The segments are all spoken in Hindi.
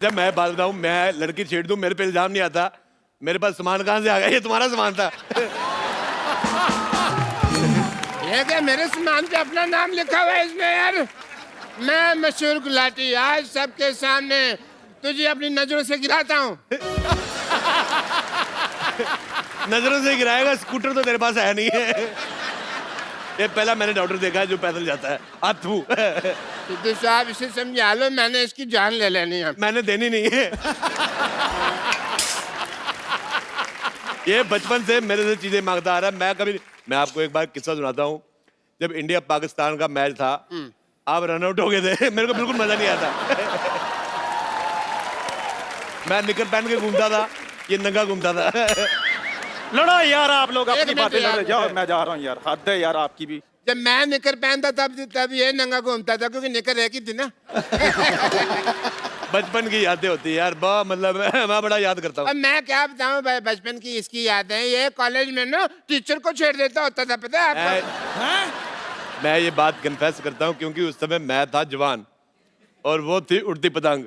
जब मैं बात बताऊं, मैं लड़की छेड़ दूं, मेरे पे इल्जाम नहीं आता। मेरे पास सामान कहाँ से आ गया? ये तुम्हारा सामान था। ये क्या मेरे सामान पे अपना नाम लिखा हुआ है इसमें यार? मैं मशहूर गुलाटी, आज सबके सामने तुझे अपनी नजरों से गिराता हूँ। नजरों से गिराएगा? स्कूटर तो तेरे पास है नहीं है। ये पहला मैंने डॉक्टर देखा है जो पैदल जाता है। आथू। सिद्धू साहब इसे समझा लो, मैंने इसकी जान ले लेनी है। मैंने देनी नहीं है। ये बचपन से मेरे से चीजें मांगता आ रहा है। मैं आपको एक बार किस्सा सुनाता हूँ। जब इंडिया पाकिस्तान का मैच था, आप रन आउट हो गए थे। मेरे को बिल्कुल मजा नहीं आता। मैं निकर पहन के घूमता था, ये नंगा घूमता था। लड़ो यार आप लोग अपनी मिनट बातें यार, लड़ो जाओ, मैं जा रहा हूँ यार। हद है यार आपकी भी। जब मैं निकर पहनता तब ये नंगा घूमता था, क्योंकि निकर एक ही थी ना। बचपन की यादें होती है यार, मतलब मैं बड़ा याद करता हूँ। अब मैं क्या बताऊं भाई, बचपन की इसकी यादें। ये कॉलेज में ना टीचर को छेड़ देता होता था, पता है आपको? मैं ये बात कन्फेस करता हूँ क्योंकि उस समय मैं था जवान और वो थी उड़ती पतंग।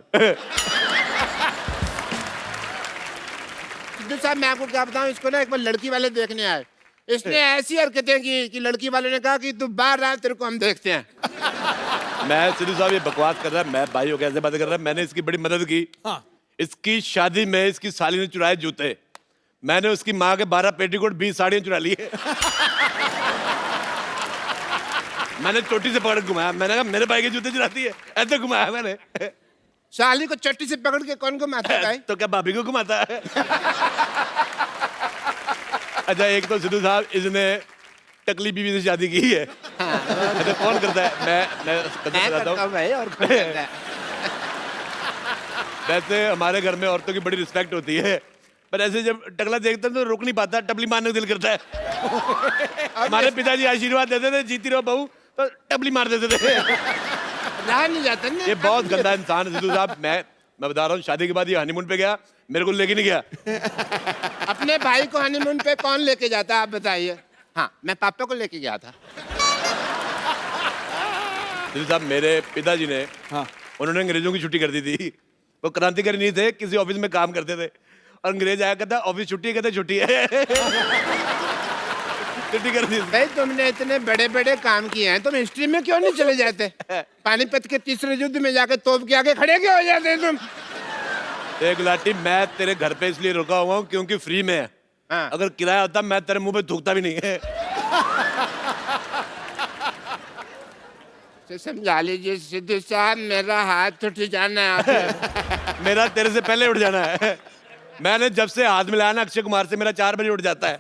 सिद्धू साहब मैं आपको क्या बताऊं, इसको ना एक बार लड़की वाले देखने आए। इसने ऐसी हरकतें की कि लड़की वालों ने कहा कि तू बाहर आ, तेरे को हम देखते हैं। मैं सिद्धू साहब ये बकवास कर रहा है, मैं भाइयों कैसे बात कर रहा है। मैंने इसकी बड़ी मदद की। हाँ। इसकी शादी में इसकी साली ने चुराए जूते। मैंने उसकी माँ के 12 पेटीकोट 20 साड़ियाँ चुरा ली है। मैंने चोटी से पकड़ घुमाया। मैंने कहा मेरे भाई के जूते चुराती है, ऐसे घुमाया मैंने। साली को चट्टी से पकड़ के कौन घुमाता है भाई? तो क्या भाभी को घुमाता है? अच्छा, एक तो सिद्धू साहब इसने टकली बीवी से शादी की है। अच्छा, कौन करता है? मैं करता हूँ भाई, और कौन करता है? वैसे हमारे घर में औरतों की बड़ी रिस्पेक्ट होती है, पर ऐसे जब टकला देखते हैं तो रुक नहीं पाता, टपली मारने का दिल करता है। हमारे पिताजी आशीर्वाद देते थे, जीती रहो बहू, तो टपली मार देते थे। रहा नहीं जाता ना। ये बहुत गंदा इंसान है सिद्धू साहब। मैं बता रहा हूँ, शादी के बाद ये हनीमून पे गया, मेरे को लेके नहीं गया। अपने भाई को हनीमून पे कौन लेके जाता है आप बताइए? हाँ, मैं पापा को लेके गया था। सिद्धू साहब मेरे पिताजी ने, हाँ। उन्होंने अंग्रेजों की छुट्टी कर दी थी। वो क्रांतिकारी नहीं थे, किसी ऑफिस में काम करते थे, और अंग्रेज आया कहता ऑफिस छुट्टी है, कहते छुट्टी है। छुट्टी कर दी। भाई तुमने इतने बड़े बड़े काम किए हैं, तुम हिस्ट्री में क्यों नहीं चले जाते? पानीपत के तीसरे युद्ध में जाके तोप के आगे खड़े क्यों हो जाते तुम? देख गुलाटी, मैं तेरे घर पे इसलिए रुका हुआ हूँ क्योंकि फ्री में है। हाँ। अगर किराया होता मैं तेरे मुंह पे थूकता भी नहीं है। तो समझा लीजिए सिद्धू साहब, मेरा हाथ उठ जाना है। मेरा तेरे से पहले उठ जाना है। मैंने जब से हाथ मिलाया ना अक्षय कुमार से, मेरा 4 बजे उठ जाता है।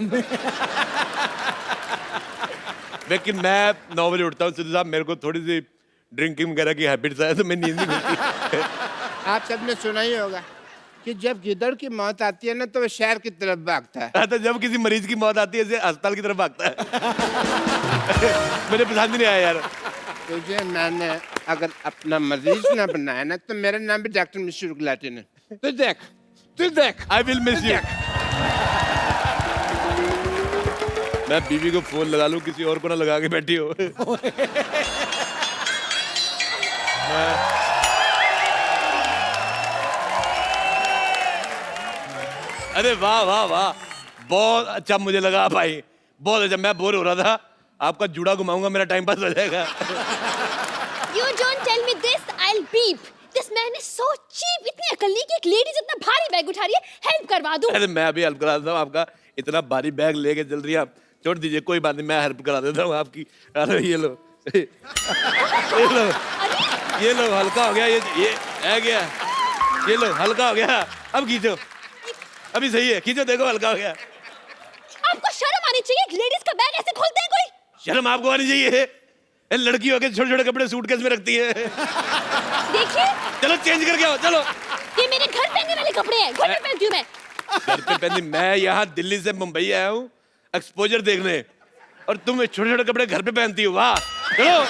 लेकिन मैं 9 बजे उठता हूँ सिद्धू साहब। मेरे को थोड़ी सी ड्रिंकिंग वगैरह की हैबिट्स है, तो मैं नींद नहीं खुलती। आप सबने सुना ही होगा कि जब गिदड़ की मौत आती है ना, तो वो शहर की तरफ भागता है। तो जब किसी मरीज की मौत आती है, ऐसे अस्पताल की तरफ भागता है। मुझे पसंद नहीं आया यार। तुझे मैंने अगर अपना मरीज ना बनाया ना, तो मेरा नाम भी डॉक्टर मशहूर गुलाटी ने। तू देख। I will miss you. मैं बीवी को फोन लगा लूं, किसी और को ना लगा के बैठी हो। अरे वाह वाह वाह, बहुत अच्छा मुझे लगा भाई, बहुत अच्छा। मैं बोर हो रहा था, आपका जूड़ा घुमाऊंगा, मेरा टाइम पास हो जाएगा। You don't tell me this, I'll beep. This man is so cheap. इतनी अकल नहीं कि एक लेडीज इतना भारी बैग उठा रही है, हेल्प करवा दूं। अरे मैं अभी हेल्प करा देता हूँ आपका। इतना भारी बैग लेके चल रही है आप, छोड़ दीजिए, कोई बात नहीं, मैं हेल्प करा देता हूँ आपकी। अरे ये लो। ये लो हल्का हो गया, ये है गया। ये लो हल्का हो गया, अब खींचो, अभी सही है, खींचो, देखो हल्का हो गया। आपको शर्म आनी चाहिए, एक लेडीज का बैग ऐसे खोलते हैं कोई? शर्म आपको आनी चाहिए। लड़की हो के छोटे छोटे कपड़े सूटकेस में रखती है। देखिए, चलो चेंज करके आओ, चलो। ये मेरे घर पहनने वाले कपड़े हैं, घर पे पहनती हूँ मैं। घर पे पहनती? मैं यहाँ दिल्ली से मुंबई आया हूँ एक्सपोजर देखने, और तुम छोटे छोटे कपड़े घर पे पहनती हो। वाह, चलो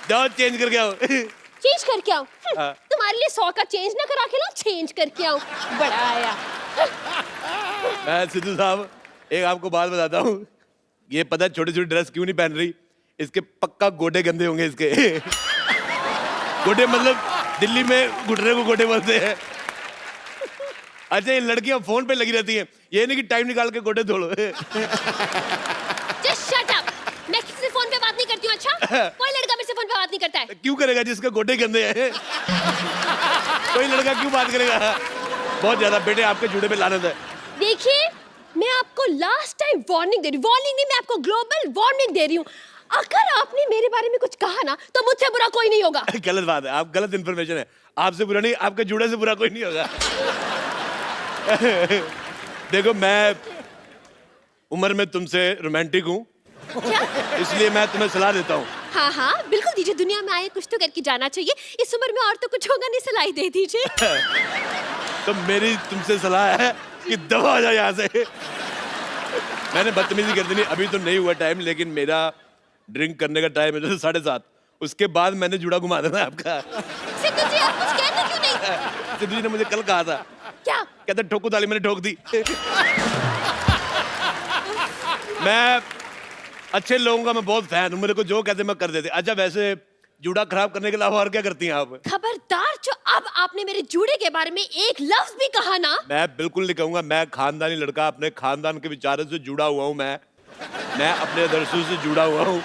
जाओ चेंज करके आओ। चेंज करके आओ? तुम्हारे लिए 100 का चेंज ना करा के लो, चेंज करके आओ। बड़ा आया। मैं सिद्धू साहब एक आपको बात बताता हूँ, ये पता है छोटी छोटी ड्रेस क्यों नहीं पहन रही? इसके पक्का गोडे गंदे होंगे इसके। गोडे मतलब दिल्ली में घुटने को गोटे बोलते हैं। अच्छा, ये लड़कियां फोन पे लगी रहती हैं, ये नहीं कि टाइम निकाल के गोटे धोलो। Just shut up. मैं किसी से फोन पे बात नहीं करती हूँ, अच्छा? कोई लड़का मेरे से फोन पे बात नहीं करता है। क्यों करेगा जिसका गोटे गंदे हैं? कोई लड़का क्यों बात करेगा? बहुत ज्यादा बेटे आपके जूड़े पे लानत है। देखिए, मैं आपको लास्ट टाइम वार्निंग दे रही हूँ। वार्निंग नहीं, मैं आपको ग्लोबल वार्निंग दे रही हूँ। अगर आपने मेरे बारे में कुछ कहा ना, तो मुझसे बुरा कोई नहीं होगा। गलत बात है, आप गलत इन्फॉर्मेशन है। आपसे बुरा नहीं, आपके जूड़े से बुरा कोई नहीं होगा। देखो, मैं उम्र में तुमसे रोमांटिक हूँ, क्या? इसलिए मैं तुम्हें सलाह देता हूँ। हाँ हाँ, बिल्कुल दीजिए। दुनिया में आए कुछ तो करके जाना चाहिए। इस उम्र में और तो कुछ होगा नहीं, सलाह दे दीजिए। तो मेरी तुमसे सलाह है कि दबा आ जाओ यहाँ से। मैंने बदतमीजी कर दी नहीं, अभी तो नहीं हुआ टाइम, लेकिन मेरा ड्रिंक करने का टाइम है जैसे 7:30। उसके बाद मैंने जुड़ा घुमा देना है आपका। सिद्धू जी, आप कुछ कहते क्यों नहीं? सिद्धू जी ने मुझे कल कहा था, क्या? कहते ठोको ताली, मैंने ठोक दी। मैं अच्छे लोगों का मैं बहुत फैन हूँ, मेरे को जो कहते मैं कर देते। अच्छा, वैसे जूड़ा खराब करने के अलावा और क्या करती हैं आप? खबरदार, जो अब आपने मेरे जूड़े के बारे में एक लफ्ज भी कहा ना। मैं बिल्कुल नहीं कहूंगा। मैं खानदानी लड़का, अपने खानदान के विचारों से जुड़ा हुआ हूँ। मैं अपने आदर्शों से जुड़ा हुआ हूँ,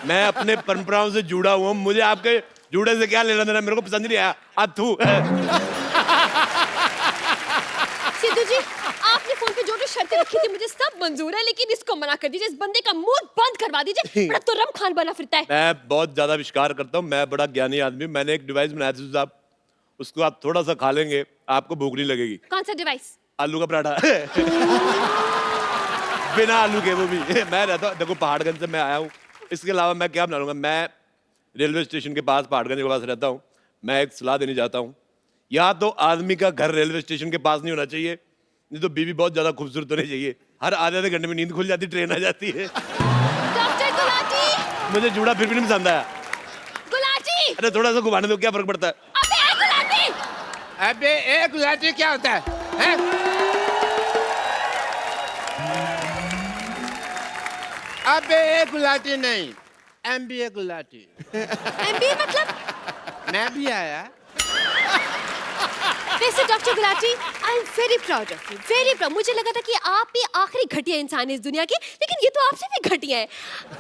मैं अपने परंपराओं से जुड़ा हुआ हूँ। मुझे आपके जूड़े से क्या लेना देना, मेरे को पसंद नहीं आया। आप थू। सिद्धू जी, आपने फोन पे जो जो शर्तें रखी थी मुझे सब मंजूर है, लेकिन इसको मना कर दीजिए। इस बंदे का मुंह बंद करवा दीजिए। बड़ा तुर्रम खान बना फिरता है। मैं बहुत ज्यादा विश्वास करता हूँ, मैं बड़ा ज्ञानी आदमी हूँ। मैंने एक डिवाइस बनाया था साहब, उसको आप थोड़ा सा खा लेंगे, आपको भूख नहीं लगेगी। कौन सा डिवाइस? आलू का पराठा। बिना आलू के, वो भी। मैं रहता हूँ, देखो पहाड़गंज से मैं आया हूँ, इसके अलावा मैं क्या बना लूंगा। मैं रेलवे स्टेशन के पास, पहाड़गंज के पास रहता हूँ। मैं एक सलाह देनी चाहता हूँ, या तो आदमी का घर रेलवे स्टेशन के पास नहीं होना चाहिए, नहीं तो बीवी बहुत ज्यादा खूबसूरत होनी चाहिए। हर आधे घंटे में नींद खुल जाती, ट्रेन आ जाती है। डॉक्टर गुलाटी। मुझे जूड़ा फिर भी नहीं पसंद आया। गुलाटी। अरे थोड़ा सा घुमाने दो, क्या फर्क पड़ता है? अबे गुलाटी। अबे एक गुलाटी क्या होता है? हैं? अबे एक गुलाटी नहीं, MBA गुलाटी। MBA मतलब? मैं भी आया। वैसे doctor Gulati, I am very proud of you, very proud. मुझे लगा था कि आप ही आखिरी घटिया इंसान है इस दुनिया के, लेकिन ये तो आपसे भी घटिया है।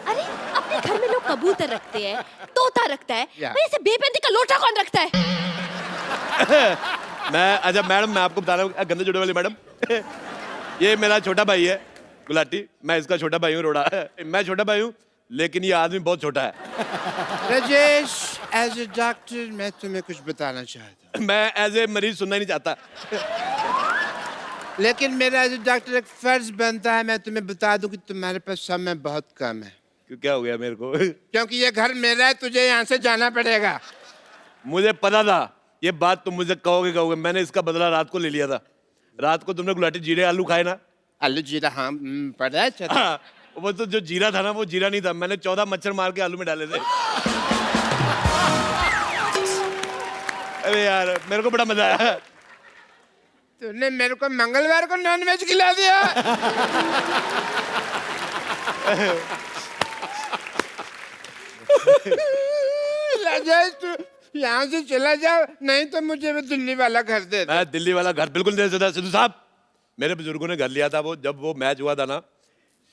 अरे, अपने घर में लोग कबूतर रखते हैं, तोता रखता है, भाई ऐसे बेपैंती का लोटा कौन रखता है? अच्छा मैडम, मैं आपको बता रहा हूँ, गंदे जुड़े वाली मैडम, ये मेरा छोटा भाई है गुलाटी, मैं इसका छोटा भाई हूँ रोड़ा। मैं छोटा भाई हूँ, लेकिन ये आदमी बहुत छोटा है। राजेश, एज ए डॉक्टर मैं तुम्हें कुछ बताना चाहता हूँ। मैं एज ए मरीज सुनना ही नहीं चाहता, लेकिन मेरा एज ए डॉक्टर एक फर्ज बनता है, मैं तुम्हें बता दूं कि तुम्हारे पास समय बहुत कम है। क्यों, क्या हो गया मेरे को? क्योंकि ये घर मेरा है, तुझे यहाँ से जाना पड़ेगा। मुझे पता था ये बात तुम मुझे कहोगे। मैंने इसका बदला रात को ले लिया था। रात को तुमने गुलाटी जीरे आलू खाए ना? आलू जीरा, हाँ पता है। हाँ, वो तो जो जीरा था ना, वो जीरा नहीं था। मैंने 14 मच्छर मार के आलू में डाले थे। अरे यार, मेरे को बड़ा मजा आया। तूने मेरे को मंगलवार को नॉनवेज खिला दिया। राजेश, तू यहाँ से चला जा, नहीं तो मुझे भी दिल्ली वाला घर दे दे। मैं दिल्ली वाला घर बिल्कुल नहीं दे सकता सिद्धू साहब। मेरे बुजुर्गों ने घर लिया था, वो जब वो मैच हुआ था ना,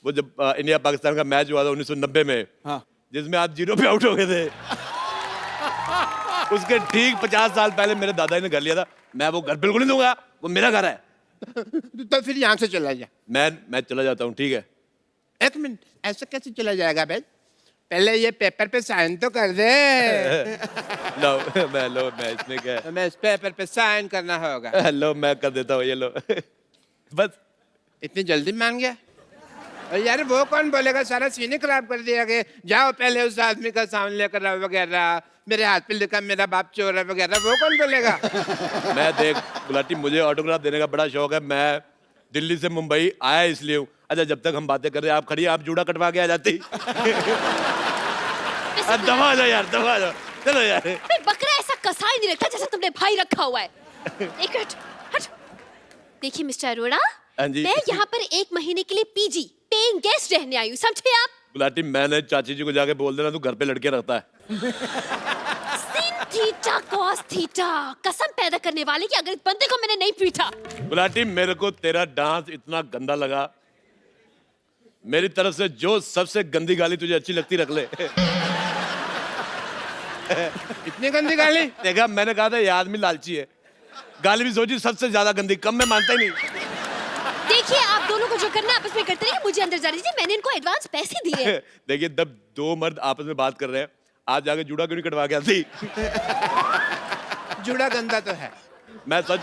वो जब इंडिया पाकिस्तान का मैच हुआ था 1990 में, हाँ, जिसमें आप 0 पे आउट हो गए थे। उसके ठीक 50 साल पहले मेरे दादाजी ने घर लिया था। मैं वो घर बिल्कुल नहीं दूंगा, वो मेरा घर है। तो फिर यहाँ से चला जा। मैं चला जाता हूँ, ठीक है? एक मिनट, ऐसे कैसे चला जाएगा भाई? पहले ये पेपर पे साइन तो कर दे। मैं इसमें क्या है? मैं इस पेपर पे साइन करना होगा। लो, मैं कर देता हूँ, ये लो। बस इतनी जल्दी मान गया? और यार वो कौन बोलेगा, सारा सीन खराब कर दिया कि जाओ पहले उस आदमी का साइन लेकर आओ वगैरह, मेरे हाथ पे लिखा मेरा बाप चोर है वगैरह, वो कौन बोलेगा? मैं देख गुलाटी, मुझे ऑटोग्राफ देने का बड़ा शौक है। मैं दिल्ली से मुंबई आया इसलिए हूँ। अच्छा, जब तक हम बातें कर रहे हैं, आप खड़ी, आप जूड़ा कटवा के आ जाती। दबा जाओ यार, दबा जाओ, चलो यार। बकरा ऐसा कसाई नहीं रखता जैसा तुमने भाई रखा हुआ है। एक मिनट, हट। देखिए मिस्टर अरोड़ा, हाँ जी। मैं यहाँ पर 1 महीने के लिए पीजी पेइंग गेस्ट रहने आई हूँ, समझे आप? गुलाटी, मैंने चाची जी को जाके बोल देना तू घर पे लड़के रखता है। थीटा कॉस थीटा, कसम पैदा करने वाले कि अगर इस बंदे को मैंने नहीं पीटा। गुलाटी मेरे को तेरा डांस इतना गंदा लगा, मेरी तरफ से जो सबसे गंदी गाली तुझे अच्छी लगती रख ले। इतनी गंदी गाली? देखा, मैंने कहा था ये आदमी लालची है, गाली भी सोची सबसे ज्यादा गंदी, कम में मानता ही नहीं। देखिए आप दोनों को जो करना है आपस में करते रहिए, मुझे अंदर जाने दीजिए, मैंने इनको एडवांस पैसे दिए हैं। देखिए जब दो मर्द आपस में बात कर रहे हैं, आज जाके जूड़ा क्यों नहीं कटवा के आती? जुड़ा गंदा तो है। मैं सच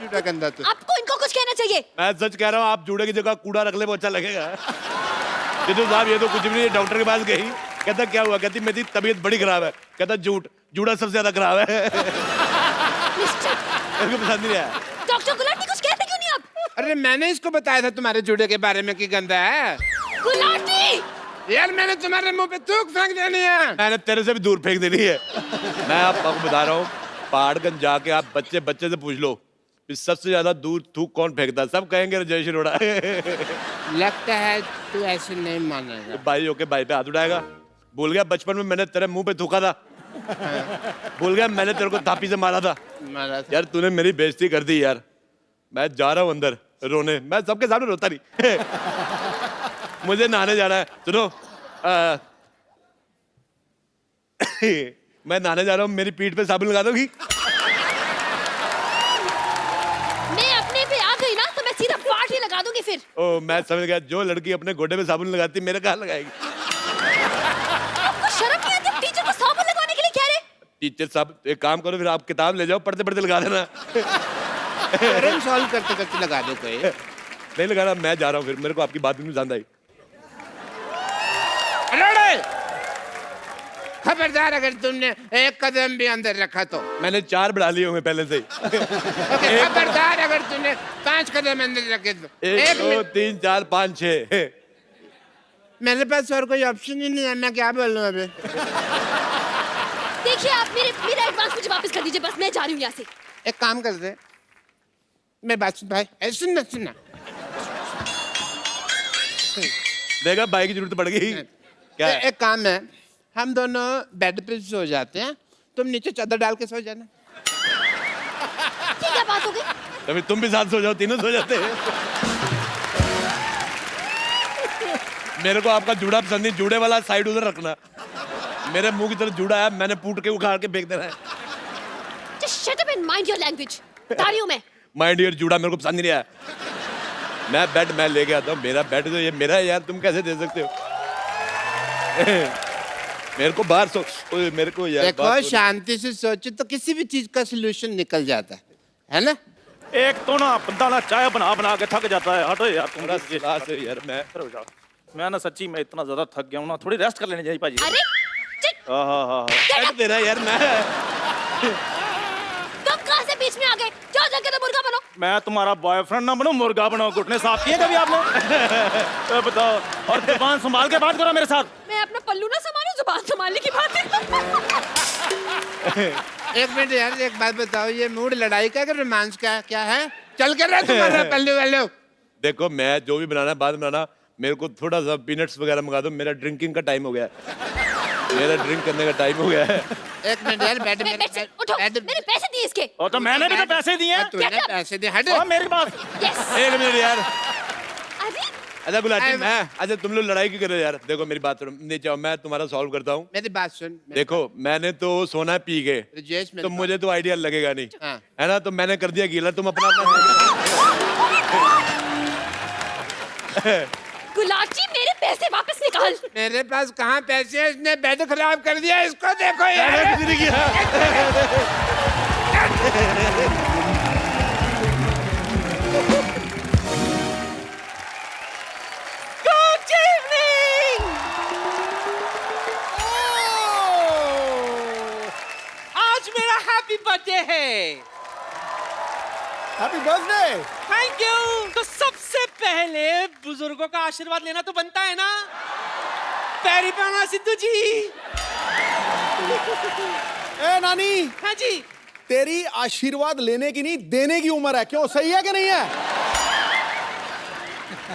जुड़ा गंदा तो। आपको इनको कुछ कहना चाहिए। मैं सच कह रहा हूँ, आप जूड़े की जगह कूड़ा रख ले वो अच्छा लगेगा। जितू साहब ये तो कुछ भी नहीं, डॉक्टर के पास गई, कहता क्या हुआ, कहती मेरी तबीयत बड़ी खराब है, कहता झूठ, जूड़ा सबसे ज्यादा खराब है। मेरे को पसंद नहीं आया। डॉक्टर गुलाटी कुछ कहते क्यों नहीं आप? अरे मैंने इसको बताया था तुम्हारे जुड़े के बारे में कि गंदा है। गुलाटी यार मैंने तुम्हारे मुंह पे थूक फेंक देनी है। मैंने तेरे से भी दूर फेंक देनी है। मैं आपको बता रहा हूँ, पहाड़गंज जाके आप बच्चे बच्चे से पूछ लो कि सबसे ज्यादा दूर थूक कौन फेंकता है, सब कहेंगे राजेश अरोड़ा। लगता है तू ऐसे नहीं मानेगा। भाई होके भाई पे हाथ उठाएगा। भूल गया बचपन में मैंने तेरे मुंह पे थूका था, भूल गया मैंने तेरे को थापी से मारा था। यार तूने मेरी बेइज्जती कर दी यार, मैं जा रहा हूँ अंदर रोने, मैं सबके सामने रोता नहीं। मुझे नहाने जाना है, सुनो मैं नहाने जा रहा हूँ, मेरी पीठ पे साबुन लगा दोगी? मैं अपने पे आ गई ना तो मैं सीधा पार्ट ही लगा दूंगी फिर। ओ मैं समझ गया, जो लड़की अपने गोडे पे साबुन लगाती मेरे कहाँ लगाएगी? आपको शर्म नहीं आती टीचर को साबुन लगवाने के लिए कह रहे? टीचर साहब एक काम करो, फिर आप किताब ले जाओ, पढ़ते पढ़ते लगा देना। प्रॉब्लम सॉल्व करते करते लगा दो कोई। नहीं लगाना, मैं जा रहा हूँ फिर, मेरे को आपकी बात भी पसंद आई। खबरदार अगर तुमने एक कदम भी अंदर रखा तो। मैंने 4 बढ़ा लिए होंगे पहले से ही। खबरदार अगर तुमने 5 कदम अंदर रखे तो। 1 2 3 4 5 6। मेरे पास और कोई ऑप्शन ही नहीं है, मैं क्या बोलूं अभी। देखिए आप मेरा एडवांस मुझे वापस कर दीजिए, बस मैं जा रही हूँ यहाँ से। एक काम कर दे, मैं बात सुन भाई, ऐसे सुनना सुनना। देखा भाई की जरूरत पड़ गई। क्या है? एक काम है, हम दोनों बेड पे सो जाते हैं, तुम नीचे चादर डाल के सो जाना। ये क्या बात हो गई? तभी तुम भी साथ सो जाओ, तीनों सो जाते हैं। मेरे को आपका जूड़ा पसंद नहीं, जूड़े वाला साइड उधर रखना। मेरे मुंह की तरफ जूड़ा है, मैंने पूट के उखाड़ के फेंक देना है। Just shut up and mind your language। बता रही हूँ मैं। माय डियर, जूड़ा मेरे को पसंद नहीं आया। मैं बेड मैं लेके आता हूँ, मेरा बेड तो ये मेरा है यार, तुम कैसे दे सकते हो? मेरे को बाहर सो, मेरे को यार देखो शांति से सोचो तो किसी भी चीज का सोल्यूशन निकल जाता है ना? एक तो ना बंदा ना चाय बना बना के थक जाता है। हटो यार तुम। यार मैं ना सच्ची में इतना ज्यादा थक गया हूँ ना, थोड़ी रेस्ट कर लेनी चाहिए भाजी। अरे चिट, हाँ बेड तेरा यार। मैं तुम कहाँ से बीच में आ गए? जाओ जाके तो मुर्गा बनो। मैं तुम्हारा बॉयफ्रेंड ना बनूं, मुर्गा बनाओ। घुटने साफ किए कभी आपने? तो बताओ, और जुबान संभाल के बात करो मेरे साथ। मैं अपना पल्लू ना संभालूं, जुबान संभालने की बात है। एक मिनट यार, एक बात बताओ, ये मूड लड़ाई का रोमांस का क्या है? चल कर रहा तुम्हारा पल्लू वालू। देखो मैं जो भी बनाना है बाद में बनाना, मेरे को थोड़ा सा पीनट्स वगैरह मंगा दो, मेरा ड्रिंकिंग का टाइम हो गया है। मेरा ड्रिंक करने का टाइम हो गया है। एक मिनट यार, बैठ बेड से उठो, मैंने पैसे दिए इसके। और तो मैंने भी तो पैसे दिए हैं। तूने पैसे दे, हट। और मेरी बात। यस। एक मिनट यार, अरे अच्छा गुलाटी मैं, अच्छा तुम लोग लड़ाई क्यों कर रहे हो यार? देखो मेरी बात सुनो, नीचे आओ, मैं तुम्हारा सॉल्व करता हूँ। मेरी बात सुन। देखो मैंने तो सोना पी के, राजेश, तो मुझे तो आइडिया लगेगा नहीं, हाँ। है ना? तो मैंने कर दिया गीला, तुम अपना गुलाटी मेरे पैसे वापस निकाल। मेरे पास कहाँ पैसे हैं? इसने बेड खराब कर दिया, इसको देखो यार। कुछ नहीं किया। Good evening! आज मेरा हैप्पी बर्थडे है। Happy birthday. Thank you. तो सबसे पहले बुजुर्गों का आशीर्वाद लेना तो बनता है ना। पैरी पाना सिद्धू जी। ए नानी, हाँ जी। तेरी आशीर्वाद लेने की नहीं देने की उम्र है, क्यों? सही है कि नहीं है?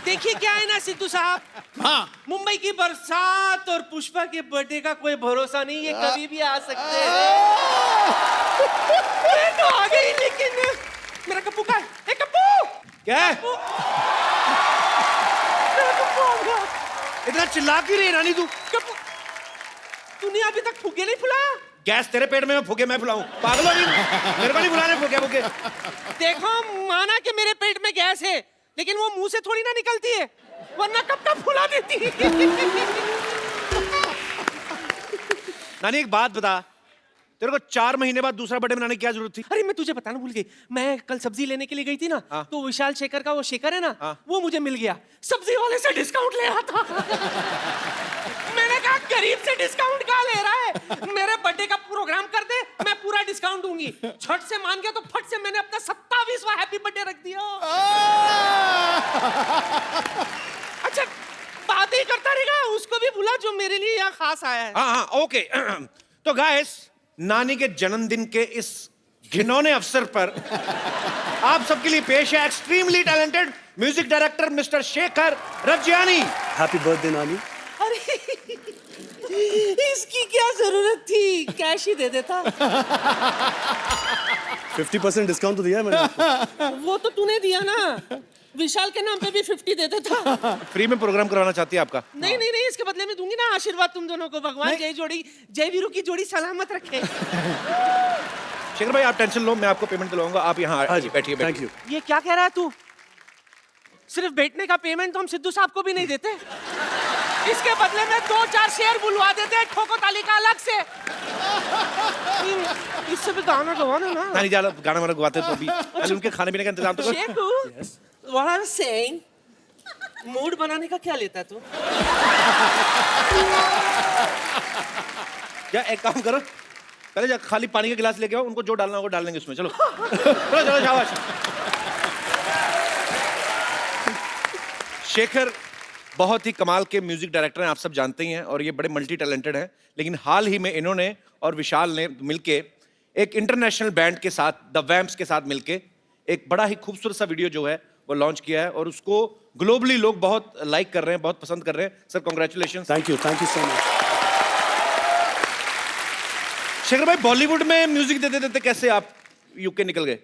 देखिए क्या है ना सिद्धू साहब, हाँ मुंबई की बरसात और पुष्पा के बर्थडे का कोई भरोसा नहीं, ये कभी भी आ सकते हैं। मैं तो आ गई, लेकिन मेरा कप्पू का है। ए कप्पू, क्या है? कप्पू! मेरा कप्पू आ गया। इतना चिल्ला क्यों रही है रानी तू? कप्पू, तूने अभी तक फुगे नहीं फुलाया? गैस तेरे पेट में, मैं फुगे मैं फुलाऊं? पागल हो नहीं? मेरे को नहीं बुलाने फुगे फुगे। देखो, माना कि मेरे पेट में गैस है, लेकिन वो मुंह से थोड़ी ना निकलती है, वरना कब कब फुला देती है। नानी एक बात बता, तेरे को 4 महीने बाद दूसरा बर्थडे मनाने की क्या जरूरत थी? अरे मैं तुझे बताना भूल गई, मैं कल सब्जी लेने के लिए गई थी ना, हाँ। तो विशाल शेखर का वो शेखर है ना, हाँ। वो मुझे मिल गया, सब्जी वाले से डिस्काउंट ले रहा था। मैंने कहा गरीब से डिस्काउंट कहाँ ले रहा है, मेरे बर्थडे का प्रोग्राम कर दे, मैं पूरा डिस्काउंट दूंगी। छठ से मान गया तो फट से मैंने अपना 27वां हैप्पी बर्थडे रख दिया। अच्छा, बात ही करता रहेगा, उसको भी बुला जो मेरे लिए यहाँ खास आया है। हाँ हाँ ओके। तो गाइस, नानी के जन्मदिन के इस घिनौने अवसर पर आप सबके लिए पेश है extremely talented music director mister Shekhar Ravjiani. Happy birthday नानी। अरे इसकी क्या जरूरत थी, कैश ही दे देता। 50% डिस्काउंट तो दिया है मैंने आपको। वो तो तूने दिया ना, विशाल के नाम पे भी 50 दे देता। फ्री में प्रोग्राम करवाना चाहती है आपका? नहीं नहीं नहीं, इसके बदले में दूंगी ना आशीर्वाद तुम दोनों को। भगवान जय वीरू की जोड़ी सलामत रखे। शेखर भाई आप टेंशन लो, मैं आपको पेमेंट दिलवाऊंगा, आप यहाँ बैठिए। Thank you. ये क्या कह रहा है तू? सिर्फ बैठने का पेमेंट तो हम सिद्धू साहब को भी नहीं देते, इसके बदले में 2-4 शेयर बुलवा देते हैं ठोको ताली का अलग से। इससे भी गाना गवाना ना। नानी जान गाना वाना गवाते तो अभी पहले उनके खाने पीने का इंतजाम तो कर। Shekhu, what I'm saying, mood बनाने का क्या लेता तू? या एक काम करो, पहले जा खाली पानी का गिलास लेके आओ, उनको जो डालना होगा डाल देंगे उसमें। चलो चलो चलो शाबाश। शेखर बहुत ही कमाल के म्यूजिक डायरेक्टर हैं, आप सब जानते ही हैं, और ये बड़े मल्टी टैलेंटेड हैं। लेकिन हाल ही में इन्होंने और विशाल ने मिलके एक इंटरनेशनल बैंड के साथ, द वैम्प्स के साथ मिलके एक बड़ा ही खूबसूरत सा वीडियो जो है वो लॉन्च किया है, और उसको ग्लोबली लोग बहुत लाइक कर रहे हैं, बहुत पसंद कर रहे हैं। Sir congratulation. Thank you so much. Shekhar भाई, बॉलीवुड में म्यूजिक देते देते कैसे आप यूके निकल गए?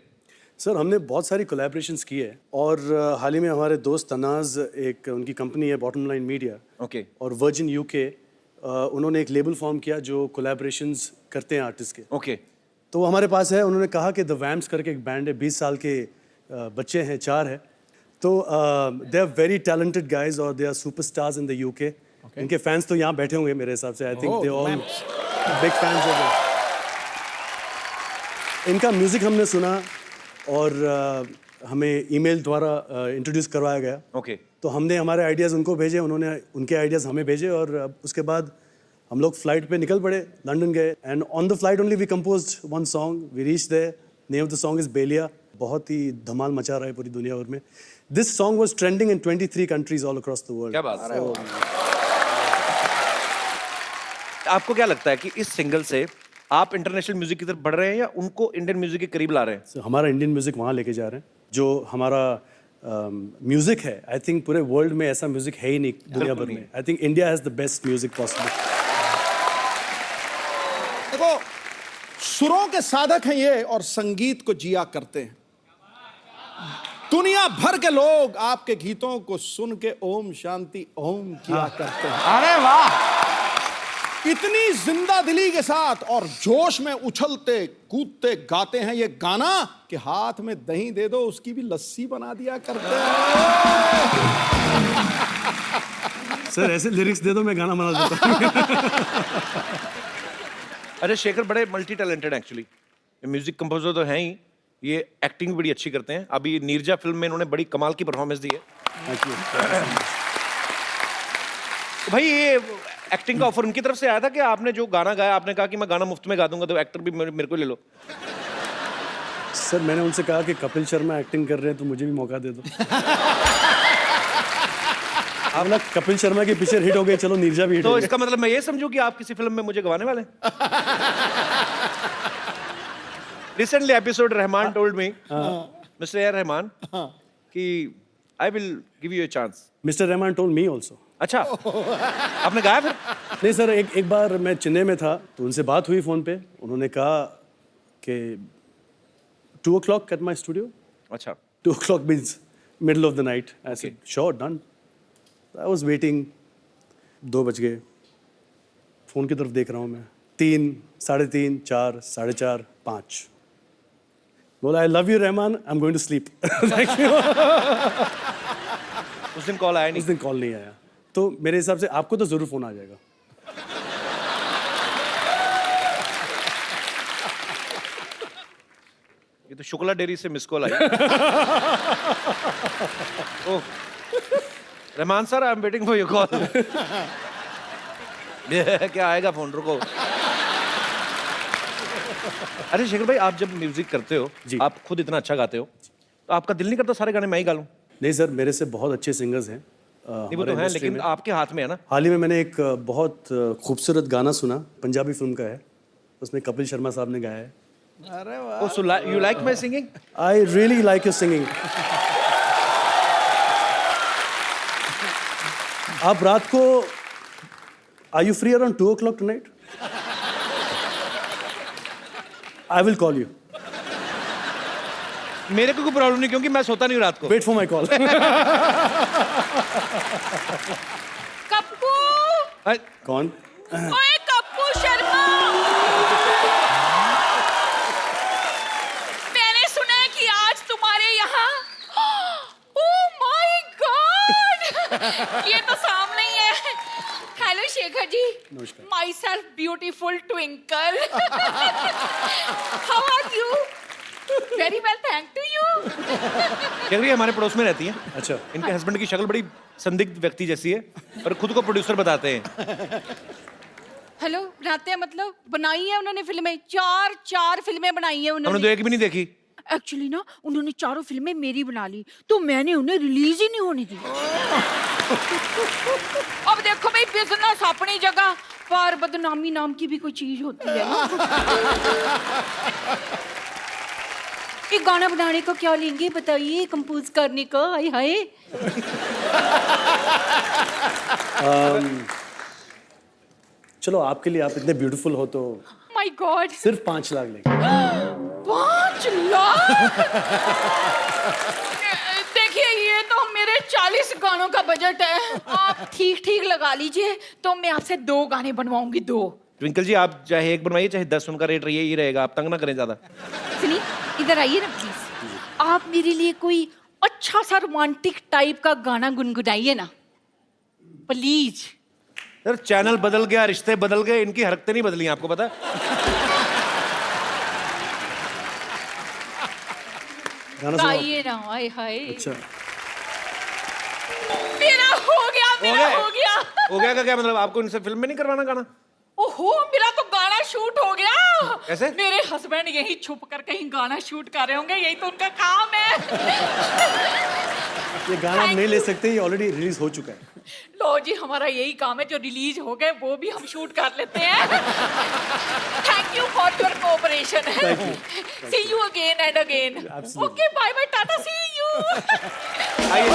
सर हमने बहुत सारी कोलैबोरेशंस की है, और हाल ही में हमारे दोस्त तनाज, एक उनकी कंपनी है बॉटम लाइन मीडिया, ओके और वर्जिन यूके, उन्होंने एक लेबल फॉर्म किया जो कोलैबोरेशंस करते हैं आर्टिस्ट के। ओके तो वो हमारे पास है। उन्होंने कहा कि द वैम्प्स करके एक बैंड है, 20 साल के बच्चे हैं, 4 है। तो they are very talented guys और they are superstars in the UK. इनके फैंस तो यहाँ बैठे होंगे मेरे हिसाब से। I think they all big fans of it. इनका म्यूजिक हमने सुना और हमें ईमेल द्वारा इंट्रोड्यूस करवाया गया। ओके तो हमने हमारे आइडियाज़ उनको भेजे, उन्होंने उनके आइडियाज़ हमें भेजे, और उसके बाद हम लोग फ्लाइट पे निकल पड़े, लंदन गए, and on the flight only we composed one song. We reach there, name of the song is Beliya. बहुत ही धमाल मचा रहा है पूरी दुनिया भर में। This song was trending in 23 countries all across the world. क्या बात है। आपको क्या लगता है कि इस सिंगल से आप इंटरनेशनल म्यूजिक की तरफ बढ़ रहे हैं या उनको इंडियन म्यूजिक के करीब ला रहे हैं? So, हमारा इंडियन म्यूजिक वहाँ लेके जा रहे हैं। जो हमारा म्यूजिक है, आई थिंक पूरे वर्ल्ड में ऐसा म्यूजिक है ही नहीं दुनिया भर में। I think India has the best music possible. देखो, सुरों के साधक हैं ये और संगीत को जिया करते हैं। दुनिया भर के लोग आपके गीतों को सुन के ओम शांति ओम किया करते हैं। अरे वाह, इतनी जिंदा दिली के साथ और जोश में उछलते कूदते गाते हैं ये गाना कि हाथ में दही दे दो उसकी भी लस्सी बना दिया करते हैं। सर ऐसे लिरिक्स दे दो, मैं गाना बना देता हूँ। अरे शेखर बड़े multi talented actually. Music composer तो हैं ही, ये एक्टिंग भी बड़ी अच्छी करते हैं। अभी नीरजा फिल्म में इन्होंने बड़ी कमाल की परफॉर्मेंस दी है। तो भाई ये एक्टिंग का ऑफर उनकी तरफ से आया था कि आपने जो गाना गाया, आपने कहा कि मैं गाना मुफ्त में गा दूंगा, तो एक्टर भी मेरे को ले लो? सर मैंने उनसे कहा कि कपिल शर्मा एक्टिंग कर रहे हैं तो मुझे भी मौका दे दो। अब ना कपिल शर्मा की पिक्चर हिट हो गई, चलो नीरजा भी हिट हो तो गई। इसका मतलब मैं ये समझूं कि आप किसी फिल्म में मुझे गवाने वाले हैं? Recently episode Rahman told me, Mr. A. Rahman, कि I will give you a chance. Mister Rahman told me also. अच्छा, आपने गाया फिर? नहीं सर, एक बार मैं चेन्नई में था तो उनसे बात हुई फ़ोन पे। उन्होंने कहा कि 2 o'clock at my studio। अच्छा, 2 o'clock means middle of the night। I said, sure, done। I was waiting। 2 बज गए, फ़ोन की तरफ देख रहा हूँ मैं। 3, 3:30, 4, 4:30, 5। बोला, I love you Rahman, I'm going to sleep। Thank you। उस दिन कॉल आया नहीं? उस दिन कॉल नहीं आया। तो मेरे हिसाब से आपको तो ज़रूर फ़ोन आ जाएगा। ये तो शुक्ला डेयरी से miss call I. Oh, Rahman sir, I am waiting for your call. क्या आएगा फोन, रुको। अरे शेखर भाई, आप जब म्यूजिक करते हो, जी। आप खुद इतना अच्छा गाते हो, तो आपका दिल नहीं करता सारे गाने मैं ही गा लूं? नहीं सर, मेरे से बहुत अच्छे सिंगर्स हैं नहीं, वो हमारे तो है, इंडस्ट्री लेकिन में। आपके हाथ में है ना। हाल ही में मैंने एक बहुत खूबसूरत गाना सुना, पंजाबी फिल्म का है। उसमें कपिल शर्मा साहब ने गाया है। Oh, so you like my singing? I really like your singing। आप रात को Are you free around 2 o'clock tonight? I will call you। मेरे को कोई प्रॉब्लम नहीं, क्योंकि मैं सोता नहीं हूं रात को। Wait for my call। Kappu, कौन? ओए कप्पू शर्मा, मैंने सुना है कि आज तुम्हारे यहाँ, ओह माय गॉड, ये तो सामने ही है। Hello Shekhar ji, myself beautiful Twinkle. How are you? Very well, thank to you. Shekhar ji हमारे पड़ोस में रहती है। अच्छा। इनके हस्बैंड की शक्ल बड़ी संदिग्ध व्यक्ति जैसी है, पर खुद को प्रोड्यूसर बताते हैं। हेलो, बनाते हैं मतलब बनाई है उन्होंने फिल्में, चार फिल्में बनाई है हमने तो उन्होंने। एक भी नहीं देखी। एक्चुअली ना, उन्होंने चारों फिल्में मेरी बना ली, तो मैंने उन्हें रिलीज ही नहीं होने दी। अब देखो भाई, बिजनेस अपनी जगह, पर बदनामी नाम की भी कोई चीज होती है ना। ये गाना बनाने को क्या लेंगे बताइए, कंपोज करने का? हाय हाय। चलो, आपके लिए, आप इतने ब्यूटीफुल हो तो माय गॉड, सिर्फ 5 लाख लेंगे। 5 लाख? देखिए, ये तो मेरे 40 गानों का बजट है। आप ठीक ठीक लगा लीजिए, तो मैं आपसे 2 गाने बनवाऊंगी, 2। ट्विंकल जी, आप चाहे 1 बनवाइए चाहे 10, उनका रेट रही रहेगा, आप तंग ना करें ज्यादा। सुनिए, इधर आइए ना प्लीज। आप मेरे लिए कोई अच्छा सा रोमांटिक टाइप का गाना गुनगुनाइए ना प्लीज। सर, चैनल बदल गया, रिश्ते बदल गए, इनकी हरकतें नहीं बदली, आपको पता है? गाना सुनाओ। गाइए ना, हाय हाय। अच्छा, मेरा हो गया, मेरा हो गया। हो गया का क्या मतलब? आपको इनसे फिल्म में नहीं करवाना गाना? ओहो, मेरा तो गाना शूट हो गया। कैसे? मेरे हस्बैंड यही छुप कर कहीं गाना शूट कर रहे होंगे, यही तो उनका काम है। ये गाना हम नहीं ले सकते, ये ऑलरेडी रिलीज हो चुका है। लो जी, हमारा यही काम है, जो रिलीज हो गए वो भी हम शूट कर लेते हैं। Thank you for your cooperation. See you again and again. Absolutely। Okay, bye bye, tata, see you. आइए।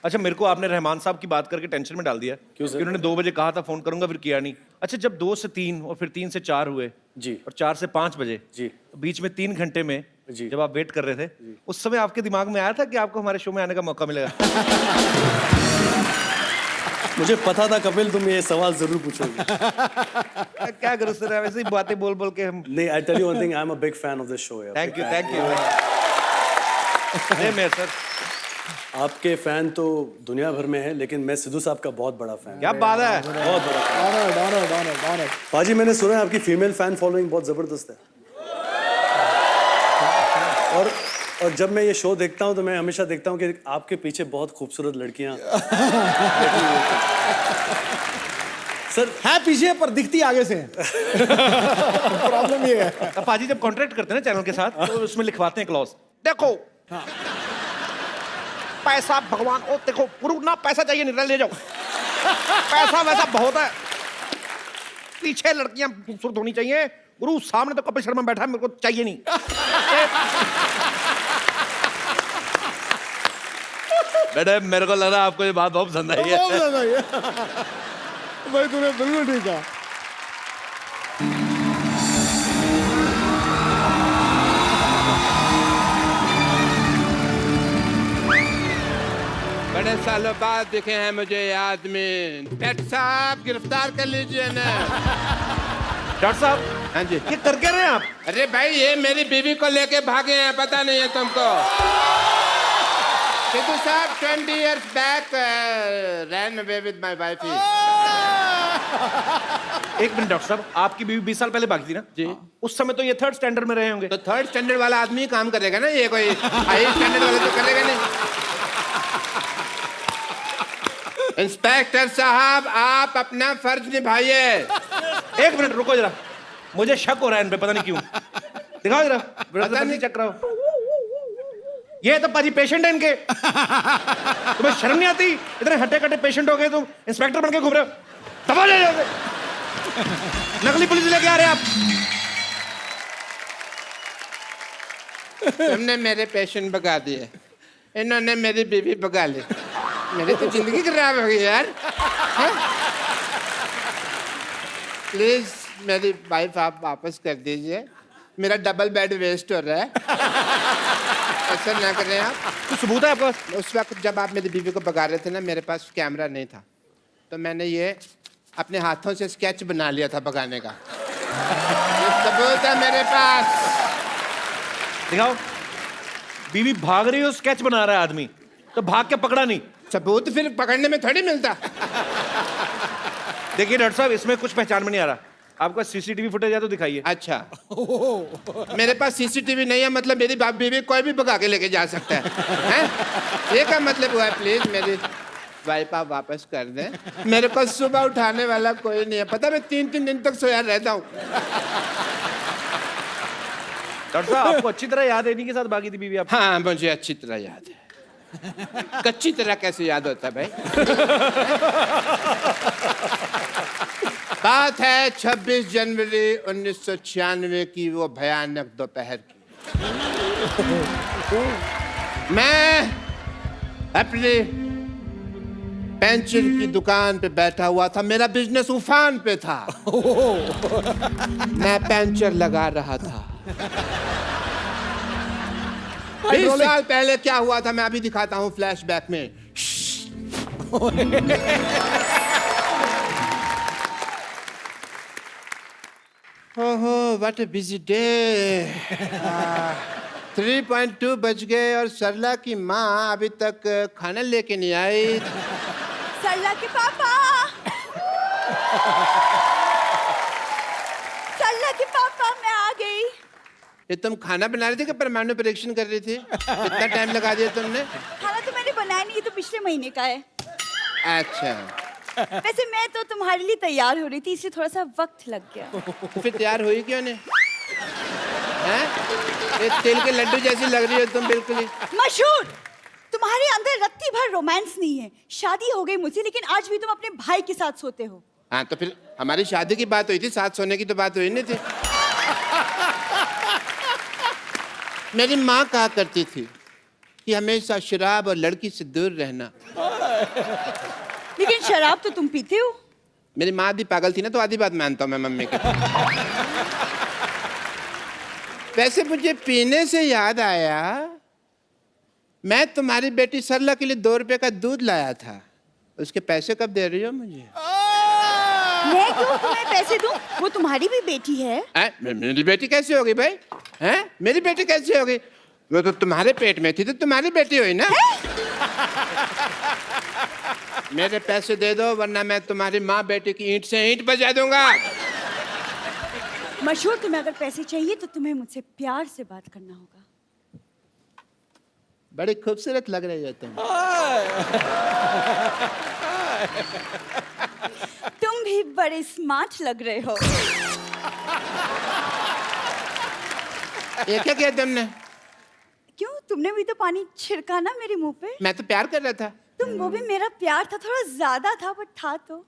अच्छा, मेरे को आपने रहमान साहब की बात करके टेंशन में डाल दिया। क्यों सर? उन्होंने 2 बजे कहा था फोन करूंगा, फिर किया नहीं। अच्छा, जब 2 से 3 और फिर 3 से 4 हुए जी। और 4 से 5 बजे, जी। तो बीच में 3 घंटे में जी। जब आप वेट कर रहे थे, उस समय आपके दिमाग में आया था कि आपको हमारे शो में आने का मौका मिलेगा? मुझे पता था कपिल, तुम ये सवाल जरूर पूछोगे। क्या करूं सर, वैसे ही बातें बोल बोल के हम। नहीं, I tell you one thing, I am a big fan of this show. Thank you, thank you. मैं सर, आपके फैन तो दुनिया भर में है, लेकिन मैं सिद्धू साहब का बहुत बड़ा फैन। क्या बात है? बहुत बड़ा फैन। पाजी, मैंने सुना है आपकी फीमेल फैन फॉलोइंग बहुत जबरदस्त है। और जब मैं ये शो देखता हूँ तो मैं हमेशा देखता हूँ कि आपके पीछे बहुत खूबसूरत लड़कियाँ सर है पीछे पर दिखती आगे से। प्रॉब्लम ये है। अब पाजी जब कॉन्ट्रैक्ट करते हैं ना चैनल के साथ, तो उसमें लिखवाते हैं क्लॉज, देखो पैसा भगवान, ओ देखो गुरु ना, पैसा चाहिए नहीं, ले जाओ, पैसा वैसा बहुत है, पीछे लड़कियां खूबसूरत होनी चाहिए, गुरु सामने तो कपिल शर्मा बैठा है, मेरे को चाहिए नहीं। बेटे मेरे को लग रहा है आपको ये बात बहुत पसंद आई है। बहुत ज्यादा ये भाई तूने बिल्कुल ठीक कहा। बड़े सालों बाद दिखे हैं मुझे ये आदमी। पेट साहब गिरफ्तार कर लीजिए ना। डॉक्टर साहब, हाँ जी। ये कर क्या रहे हैं आप? अरे भाई ये मेरी बीवी को लेके भागे हैं, पता नहीं है तुमको? सिद्धू साहब 20 years back ran away with my wife. एक मिनट डॉक्टर साहब, आपकी बीवी 20 साल पहले भागी थी ना जी। उस समय तो ये 3rd स्टैंडर्ड में रहे होंगे। तो 3rd स्टैंडर्ड वाला आदमी ही काम करेगा ना, ये कोई हाई स्टैंडर्ड वाला तो करेगा नहीं। इंस्पेक्टर साहब आप अपना फर्ज निभाइए। एक मिनट रुको जरा, मुझे शक हो रहा है इन पे, पता नहीं क्यों। दिखाओ जरा, पता नहीं चेक कराओ। ये तो पाजी पेशेंट है इनके। तुम्हें शर्म नहीं आती? इतने हट्टे कट्टे पेशेंट हो गए, तुम इंस्पेक्टर बन के घूम रहे हो। दबा ले जाओगे। नकली पुलिस लेके आ रहे हैं आप। तुमने मेरे पेशेंट भगा दिए, इन्होंने मेरी बीवी भगा ली। मेरी तो जिंदगी खराब हो गई यार। प्लीज मेरी वाइफ आप वापस कर दीजिए, मेरा डबल बेड वेस्ट हो रहा है। ऐसा ना करें आप। कुछ सबूत है आपके पास? उस वक्त जब आप मेरी बीवी को भगा रहे थे ना, मेरे पास कैमरा नहीं था, तो मैंने ये अपने हाथों से स्केच बना लिया था भगाने का। ये सबूत है मेरे पास। दिखाओ। बीवी भाग रही हो, स्केच बना रहा है आदमी, तो भाग के पकड़ा नहीं। सबूत फिर पकड़ने में थोड़ी मिलता। देखिए डॉक्टर साहब, इसमें कुछ पहचान में नहीं आ रहा। आपका सीसीटीवी फुटेज है तो दिखाइए। अच्छा मेरे पास सीसीटीवी नहीं है, मतलब मेरी बाप बीवी कोई भी भगा के लेके जा सकता है, हैं? ये क्या मतलब हुआ? प्लीज मेरी वाइफ आप वापस कर दें। मेरे को सुबह उठाने वाला कोई नहीं है, पता मैं 3-3 दिन तक सोया रहता हूँ। डॉक्टर साहब, आपको अच्छी तरह याद है इन्हीं के साथ भागी थी बीवी आप? हाँ मुझे अच्छी तरह याद है। कच्ची तरह कैसे याद होता है भाई? बात है 26 जनवरी 1996 की, वो भयानक दोपहर की। मैं अपनी पेंचर की दुकान पे बैठा हुआ था, मेरा बिजनेस उफान पे था। मैं पेंचर लगा रहा था। 20 साल पहले क्या हुआ था मैं अभी दिखाता हूँ फ्लैशबैक में। ओहो व्हाट अ बिजी डे। 3.2 बज गए और सरला की माँ अभी तक खाना लेके नहीं आई। सरला के पापा, सरला के पापा मैं आ गई। ये तुम खाना बना रही थी कि परमाणु परीक्षण कर रही थी? कितना टाइम लगा दिया तुमने? खाना तो मैंने बनाया नहीं, ये तो पिछले महीने का है। अच्छा वैसे मैं तो तुम्हारे लिए तैयार हो रही थी, इसलिए थोड़ा सा वक्त लग गया। तो फिर तैयार हुई क्यों नहीं? हैं? ये तिल के लड्डू जैसी लग रही हो तुम बिल्कुल ही। मशहूर, तुम्हारे अंदर रत्ती भर रोमांस नहीं है। शादी हो गई मुझसे, लेकिन आज भी तुम अपने भाई के साथ सोते हो। हाँ तो फिर हमारी शादी की बात हुई थी, साथ सोने की तो बात हुई नहीं थी। मेरी माँ कहा करती थी कि हमेशा शराब और लड़की से दूर रहना। लेकिन शराब तो तुम पीते हो। मेरी माँ आधी पागल थी ना, तो आधी बात मानता हूँ मैं मम्मी की। वैसे मुझे पीने से याद आया, मैं तुम्हारी बेटी सरला के लिए 2 रुपए का दूध लाया था, उसके पैसे कब दे रही हो मुझे? मैं क्यों तुम्हें पैसे दूं? वो तुम्हारी भी बेटी है। मेरी बेटी कैसे होगी भाई? हैं? मेरी बेटी कैसे होगी? वो तो तुम्हारे पेट में थी तो तुम्हारी बेटी हुई ना। मेरे पैसे दे दो वरना मैं तुम्हारी माँ बेटी की ईंट से ईंट बजा दूंगा। मशहूर, तुम्हें अगर पैसे चाहिए तो तुम्हें मुझसे प्यार से बात करना होगा। बड़ी खूबसूरत लग रही हो तुम। तुम भी बड़े स्मार्ट लग रहे हो। ये क्या किया तुमने? क्यों, तुमने भी तो पानी छिड़का ना मेरे मुंह पे। मैं तो प्यार कर रहा था। तुम वो भी मेरा प्यार था, थोड़ा ज्यादा था बट था तो।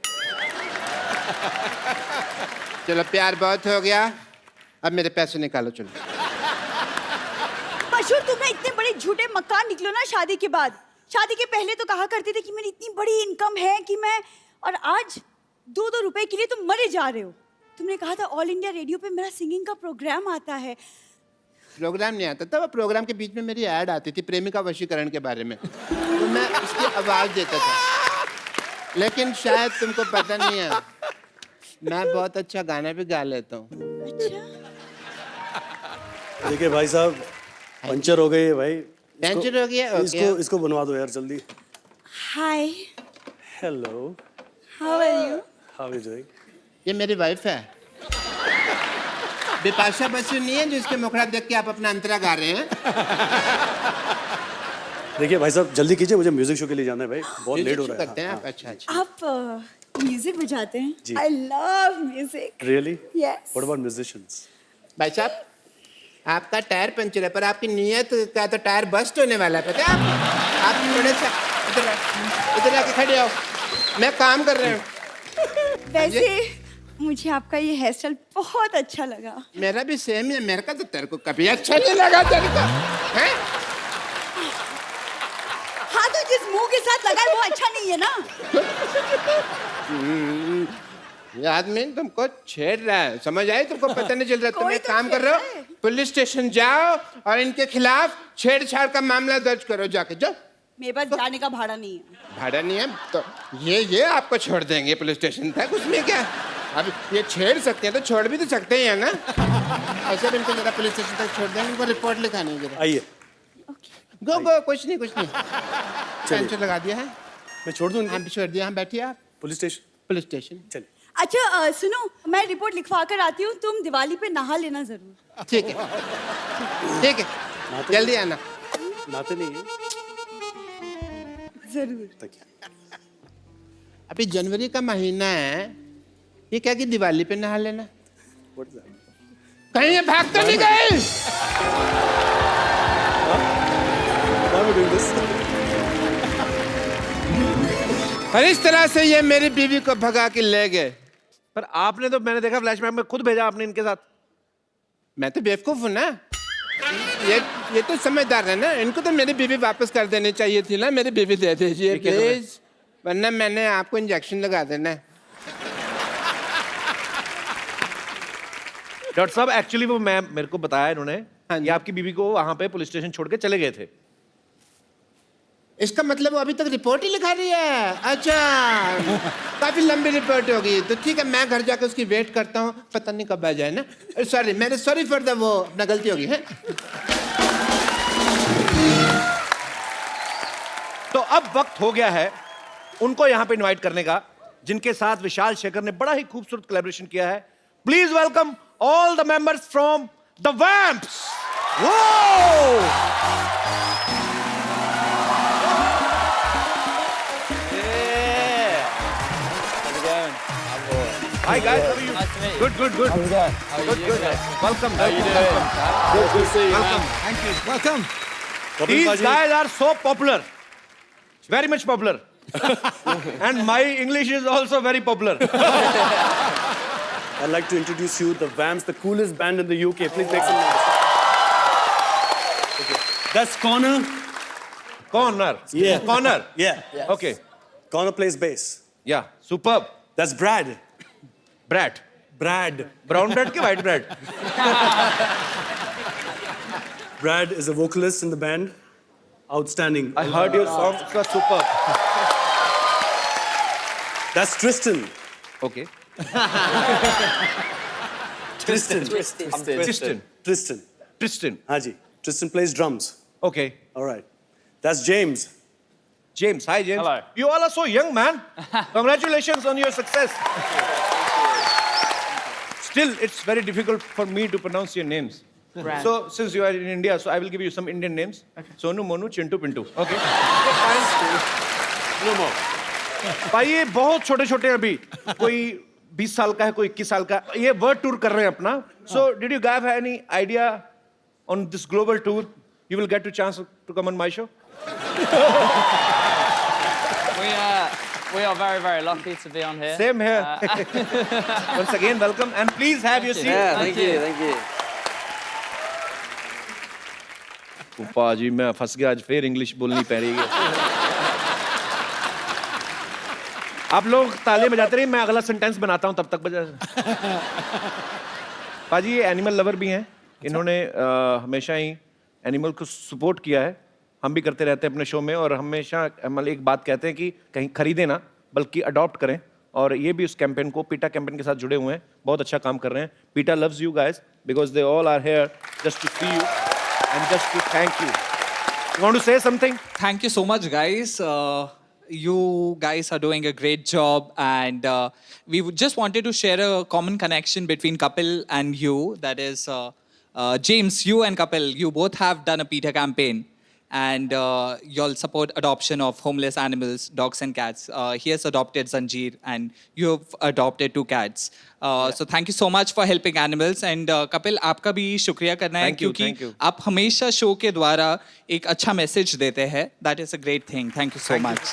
चलो प्यार बहुत हो गया, अब मेरे पैसे निकालो चलो। झूठे मक्कार निकलो ना शादी के बाद। शादी के पहले तो कहा करते थे कि मेरी इतनी बड़ी इनकम है कि मैं, और आज 2-2 रुपए के लिए तुम मरे जा रहे हो। तुमने कहा था ऑल इंडिया रेडियो पे मेरा सिंगिंग का प्रोग्राम आता है। प्रोग्राम नहीं आता था, वो प्रोग्राम के बीच में मेरी ऐड आती थी प्रेमिका वशीकरण के बारे में, तो मैं उसकी आवाज देता था। लेकिन शायद तुमको पता नहीं है, मैं बहुत अच्छा गाना भी गा लेता हूँ। अच्छा, देखिए भाई साहब, पंचर हो गई है भाई। पंचर हो गया? ओके। इसको बनवा दो यार जल्दी। Hi, hello, how are you? How are you doing? ये मेरी वाइफ है, बिपाशा बसु नहीं है जिसके मुखड़ा देख के आप अपना अंतरा गा रहे हैं। देखिए भाई साहब जल्दी कीजिए, मुझे म्यूजिक शो के लिए जाना है भाई, बहुत लेट हो रहा है। करते हैं आप? अच्छा अच्छा। आप म्यूजिक बजाते हैं? जी। I love music. Really? Yes. What about musicians? भाई साहब, आपका टायर पंचर है पर आपकी नीयत का तो टायर बस्ट होने वाला है, पता है आप थोड़े सा इधर आके खड़े हो, मैं काम कर रहा हूँ। वैसे मुझे आपका ये हेयर स्टाइल बहुत अच्छा लगा। मेरा भी सेम है, मेरे का तो तेरे को कभी अच्छा नहीं लगा तेरे को, हैं? हाँ तो जिस मुंह के साथ लगा है वो अच्छा नहीं है ना। ये आदमी तुमको छेड़ रहा है, समझ आई? तुमको पता नहीं चल रहा? तुम कोई एक तो काम कर छेड़ रहे रहा है। हो, पुलिस स्टेशन जाओ और इनके खिलाफ छेड़छाड़ का मामला दर्ज करो जाके। जाओ। मेरे पास जाने का भाड़ा नहीं है। भाड़ा नहीं है तो ये आपको छोड़ देंगे पुलिस स्टेशन तक, उसमें क्या? अब ये छेड़ सकते हैं तो छोड़ भी तो सकते हैं ना। ऐसे भी इनको जरा पुलिस स्टेशन तक छोड़ देंगे, इनको रिपोर्ट लिखानी है जरा। आइए, गो कुछ नहीं टेंशन लगा दिया है। मैं छोड़ दूं इनको? हाँ छोड़ दिया। हाँ बैठिए आप। Police station? पुलिस स्टेशन चलिए। अच्छा सुनो, मैं रिपोर्ट लिखवा कर आती हूँ, तुम दिवाली पे नहा लेना जरूर। ठीक है ठीक है, जल्दी आना। नाते नहीं है जरूर। तकिया। अभी जनवरी का महीना है, ये क्या कि दिवाली पे नहा लेना? What is that? कहीं ये भाग तो नहीं गए? Why are we doing this? और इस तरह से ये मेरी बीवी को भगा के ले गए। पर आपने तो, मैंने देखा फ्लैशबैक में खुद भेजा आपने इनके साथ। मैं तो बेवकूफ हूँ ना, ये तो समझदार है ना, इनको तो मेरी बीवी वापस कर देनी चाहिए थी ना। मेरी बीवी दे दीजिए प्लीज, वरना मैंने आपको इंजेक्शन लगा देना है। डॉक्टर साहब एक्चुअली वो मेरे को बताया इन्होंने, हाँ जी। ये आपकी बीवी को वहां पे पुलिस स्टेशन छोड़ के चले गए थे। इसका मतलब वो अभी तक रिपोर्ट ही लिखा रही है? अच्छा, काफी लंबी रिपोर्ट होगी, तो ठीक है मैं घर जाकर उसकी वेट करता हूँ, पता नहीं कब आ जाए ना। सॉरी, मेरे सॉरी फॉर द वो, अपना गलती होगी है। तो अब वक्त हो गया है उनको यहाँ पे इनवाइट करने का, जिनके साथ विशाल शेखर ने बड़ा ही खूबसूरत कोलैबोरेशन किया है। Please welcome all the members from the Vamps. Hi guys, how are you? Nice to meet you. Good. How's it going? How are you? Good. Welcome. How are you doing? Welcome. Good to see you, Welcome. man. Thank you. Welcome. These guys are so popular, very much popular, and my English is also very popular. I'd like to introduce you the Vamps, the coolest band in the UK. Please make some noise. Okay. That's Connor. Connor. Yeah. Connor. Yeah. Okay. Connor plays bass. Yeah. Superb. That's Brad. Brad. Brad. Brown bread ke white bread? Brad is a vocalist in the band. Outstanding. I heard your songs were superb. That's Tristan. Okay. Tristan. Tristan. Tristan. Tristan. Haji. Tristan plays drums. Okay. All right. That's James. James. Hi, James. Hello. You all are so young, man. Congratulations on your success. Still, it's very difficult for me to pronounce your names. Brad. So, since you are in India, so I will give you some Indian names. Okay. Sonu, Monu, Chintu, Pintu. Okay. No more. भाई ये बहुत छोटे छोटे अभी, कोई 20 साल का है, कोई 21 साल का, ये वर्ल्ड टूर कर रहे हैं अपना. So, did you guys have any idea on this global tour you will get a chance to come on my show? We are very, very lucky to be on here. Same here. Once again, welcome and please have your seat. Thank you. पाजी मैं फंस गया आज, फिर इंग्लिश बोलनी पड़ रही है। आप लोग ताले बजाते रहिए, मैं अगला सेंटेंस बनाता हूं, तब तक बजा। पाजी ये एनिमल लवर भी हैं, इन्होंने हमेशा ही एनिमल को सपोर्ट किया है, हम भी करते रहते हैं अपने शो में, और हमेशा मतलब एक बात कहते हैं कि कहीं खरीदें ना बल्कि अडॉप्ट करें, और ये भी उस कैंपेन को, पीटा कैंपेन के साथ जुड़े हुए हैं, बहुत अच्छा काम कर रहे हैं। Peeta loves you guys because they all are here just to see you and just to thank you. You want to say something? Thank you so much, guys. You guys are doing a great job, and we just wanted to share a common connection between Kapil and you. That is, James, you and Kapil, you both have done a PETA campaign, and you'll support adoption of homeless animals, dogs and cats. He has adopted Zanjeer, and you have adopted 2 cats. So thank you so much for helping animals. And Kapil, आपका भी शुक्रिया करना है Thank you, क्योंकि thank you. आप हमेशा शो के द्वारा एक अच्छा मैसेज देते हैं. That is a great thing. Thank you so much.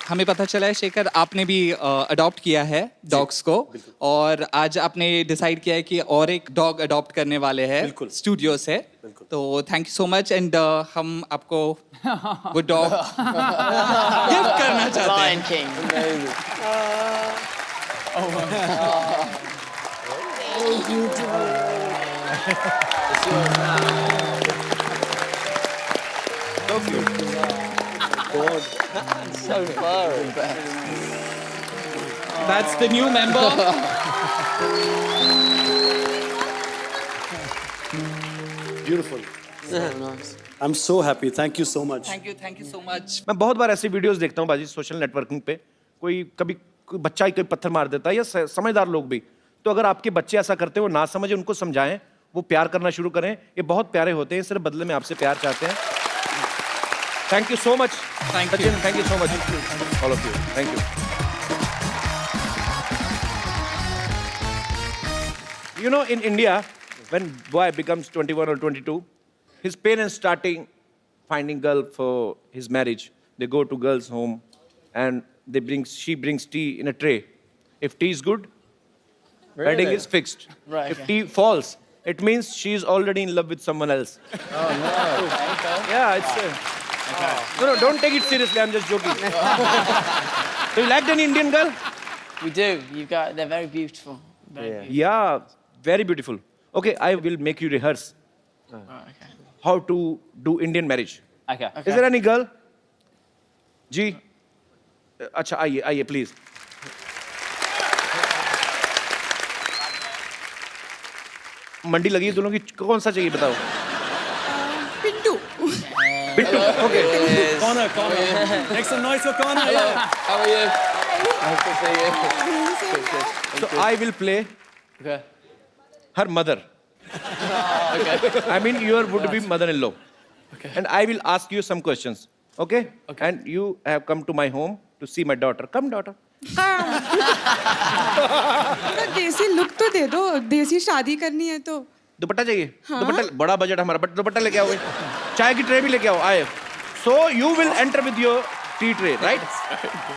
हमें पता चला है शेखर आपने भी अडॉप्ट किया है डॉग्स को, और आज आपने डिसाइड किया है कि और एक डॉग अडॉप्ट करने वाले हैं स्टूडियो से, तो thank you so much. And हम आपको वो डॉग गिफ्ट करना चाहते हैं। Lion King. So furry. That's the new member. Beautiful. So nice. I'm so happy. Thank you so much. Thank you so much. मैं बहुत बार ऐसी वीडियोस देखता हूँ बाजी सोशल नेटवर्किंग पे, कोई बच्चा ही कोई पत्थर मार देता है, या समझदार लोग भी। तो अगर आपके बच्चे ऐसा करते हैं, वो ना समझे, उनको समझाएं, वो प्यार करना शुरू करें, ये बहुत प्यारे होते हैं, सिर्फ बदले में आपसे प्यार चाहते हैं। Thank you so much. Thank you. Sachin, thank you so much. All of you. Thank you. You know, in India, when boy becomes 21 or 22, his parents starting finding girl for his marriage. They go to girl's home, and she brings tea in a tray. If tea is good, wedding is fixed. Right. If tea falls, it means she is already in love with someone else. Oh no. Yeah, it's. No, don't take it seriously. I'm just joking. Do you like any Indian girl? We do. They're very beautiful. Yeah, very beautiful. Okay, I will make you rehearse Okay. how to do Indian marriage. Okay. Is there any girl? जी, अच्छा आइए please. मंडी लगी है दोनों की, कौन सा चाहिए बताओ? Pintu. Bittu, okay. Connor. Make some noise for Connor. Yeah. How are you? Nice to see you. So I will play Okay. her mother. Okay. I mean your would-be mother-in-law. Okay. And I will ask you some questions. Okay? Okay. And you have come to my home to see my daughter. Come, daughter. थोड़ा देसी लुक तो दे दो, देसी शादी करनी है तो। दुपट्टा चाहिए? दुपट्टा, बड़ा बजट हमारा, बट दुपट्टा लेके आओ, चाय की ट्रे भी लेके आओ, आए। So you will enter with your tea tray, right?